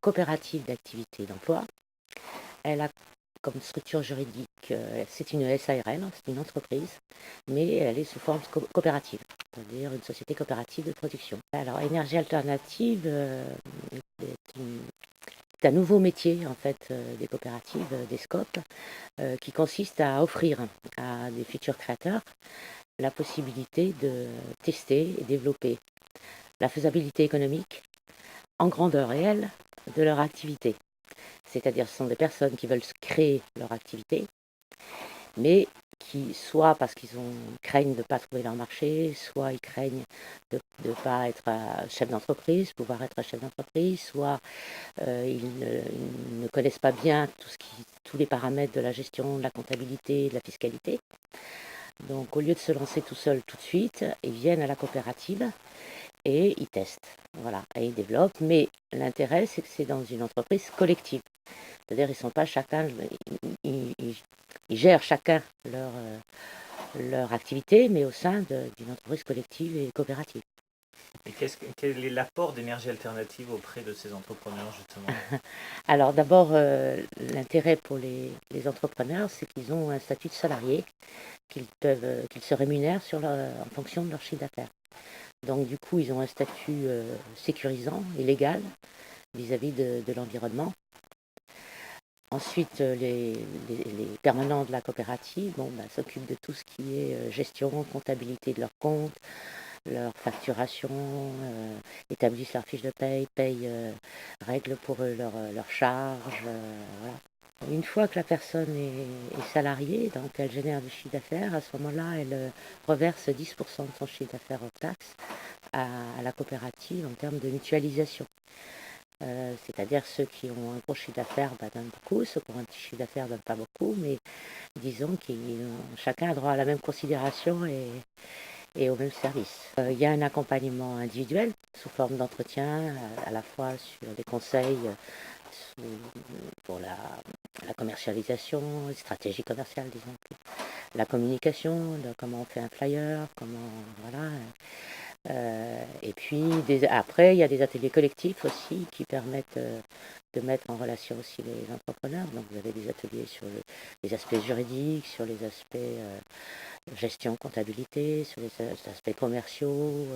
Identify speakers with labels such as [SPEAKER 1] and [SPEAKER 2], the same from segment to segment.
[SPEAKER 1] coopérative d'activité et d'emploi. Elle a comme structure juridique, c'est une SARL, c'est une entreprise, mais elle est sous forme coopérative, c'est-à-dire une société coopérative de production. Alors, énergie alternative est un nouveau métier en fait des coopératives, des SCOP, qui consiste à offrir à des futurs créateurs la possibilité de tester et développer la faisabilité économique en grandeur réelle de leur activité. C'est-à-dire ce sont des personnes qui veulent créer leur activité, mais qui, soit parce qu'ils craignent de ne pas trouver leur marché, soit ils craignent de ne pas être chef d'entreprise, pouvoir être chef d'entreprise, soit ils ne connaissent pas bien tous les paramètres de la gestion, de la comptabilité, de la fiscalité. Donc au lieu de se lancer tout seul tout de suite, ils viennent à la coopérative et ils testent. Voilà, et ils développent, mais l'intérêt c'est que c'est dans une entreprise collective. C'est-à-dire ils sont pas chacun, ils gèrent chacun leur activité, mais au sein d'une entreprise collective et coopérative.
[SPEAKER 2] Et quel est l'apport d'énergie alternative auprès de ces entrepreneurs, justement?
[SPEAKER 1] Alors d'abord, l'intérêt pour les entrepreneurs, c'est qu'ils ont un statut de salarié, qu'ils se rémunèrent en fonction de leur chiffre d'affaires. Donc du coup, ils ont un statut sécurisant et légal vis-à-vis de l'environnement. Ensuite, les permanents de la coopérative s'occupent de tout ce qui est gestion, comptabilité de leurs comptes, leur facturation, établissent leur fiche de paye, règlent pour eux leurs charges. Voilà. Une fois que la personne est salariée, donc elle génère du chiffre d'affaires, à ce moment-là, elle reverse 10% de son chiffre d'affaires hors taxe à la coopérative en termes de mutualisation. C'est-à-dire ceux qui ont un gros chiffre d'affaires donnent beaucoup, ceux qui ont un petit chiffre d'affaires ne donnent pas beaucoup, mais disons que chacun a droit à la même considération et au même service. Il y a un accompagnement individuel sous forme d'entretien, à la fois sur des conseils pour la commercialisation, stratégie commerciale, disons, la communication, de comment on fait un flyer, voilà. Et puis après, il y a des ateliers collectifs aussi qui permettent de mettre en relation aussi les entrepreneurs. Donc vous avez des ateliers sur les aspects juridiques, sur les aspects gestion, comptabilité, sur les aspects commerciaux,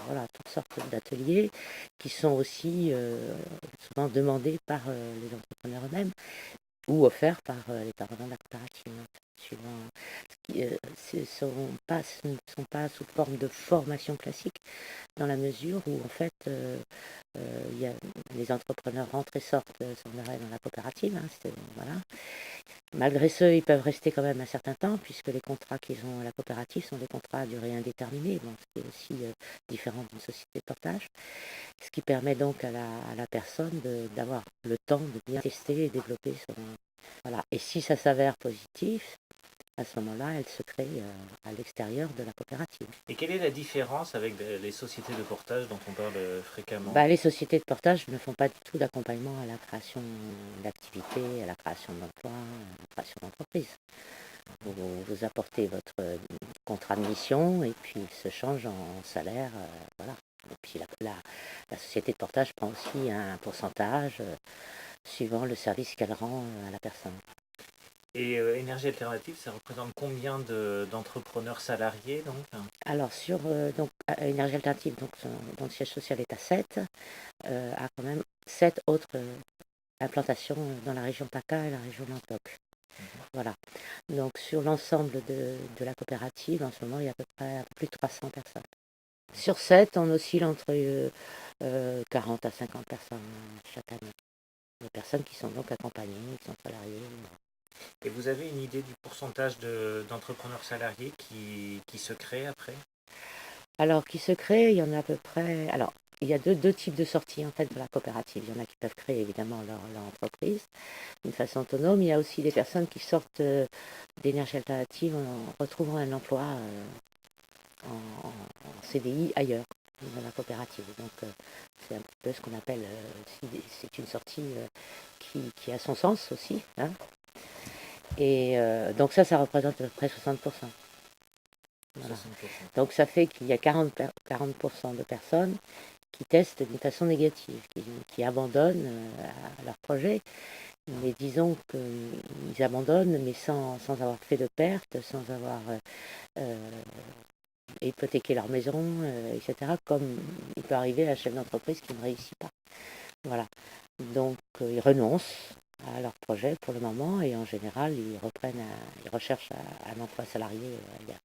[SPEAKER 1] voilà, toutes sortes d'ateliers qui sont aussi souvent demandés par les entrepreneurs eux-mêmes ou offerts par les partenaires de la coopérative. Ce ne sont pas sous forme de formation classique, dans la mesure où en fait les entrepreneurs rentrent et sortent sans arrêt dans la coopérative. Voilà. Malgré ce, ils peuvent rester quand même un certain temps, puisque les contrats qu'ils ont à la coopérative sont des contrats à durée indéterminée, donc c'est aussi différent d'une société de portage, ce qui permet donc à la personne d'avoir le temps de bien tester et développer son... Voilà. Et si ça s'avère positif, à ce moment-là, elle se crée à l'extérieur de la coopérative.
[SPEAKER 2] Et quelle est la différence avec les sociétés de portage dont on parle fréquemment?
[SPEAKER 1] Les sociétés de portage ne font pas du tout d'accompagnement à la création d'activités, à la création d'emplois, à la création d'entreprises. Vous apportez votre contrat de mission et puis il se change en salaire. Voilà. Et puis la société de portage prend aussi un pourcentage suivant le service qu'elle rend à la personne.
[SPEAKER 2] Et énergie alternative, ça représente combien d'entrepreneurs salariés donc?
[SPEAKER 1] Alors sur énergie alternative, dont le siège social est à 7, a quand même 7 autres implantations dans la région PACA et la région Languedoc. Voilà. Donc sur l'ensemble de la coopérative, en ce moment, il y a à peu près plus de 300 personnes. Sur 7, on oscille entre 40 à 50 personnes chaque année. Des personnes qui sont donc accompagnées, qui sont salariées.
[SPEAKER 2] Et vous avez une idée du pourcentage d'entrepreneurs salariés qui se créent après?
[SPEAKER 1] Alors, qui se crée, il y en a à peu près... Alors, il y a deux types de sorties en fait de la coopérative. Il y en a qui peuvent créer évidemment leur entreprise d'une façon autonome. Il y a aussi des personnes qui sortent d'énergie alternative en retrouvant un emploi en CDI ailleurs dans la coopérative. Donc c'est un peu ce qu'on appelle, c'est une sortie qui a son sens aussi. Hein. Et donc ça représente à peu près 60%. Voilà. Donc ça fait qu'il y a 40% de personnes qui testent d'une façon négative, qui abandonnent leur projet. Mais disons qu'ils abandonnent, mais sans avoir fait de pertes, sans avoir hypothéqué leur maison, etc. Comme il peut arriver à un chef d'entreprise qui ne réussit pas. Voilà. Donc ils renoncent à leur projet pour le moment et en général ils recherchent un emploi salarié ailleurs.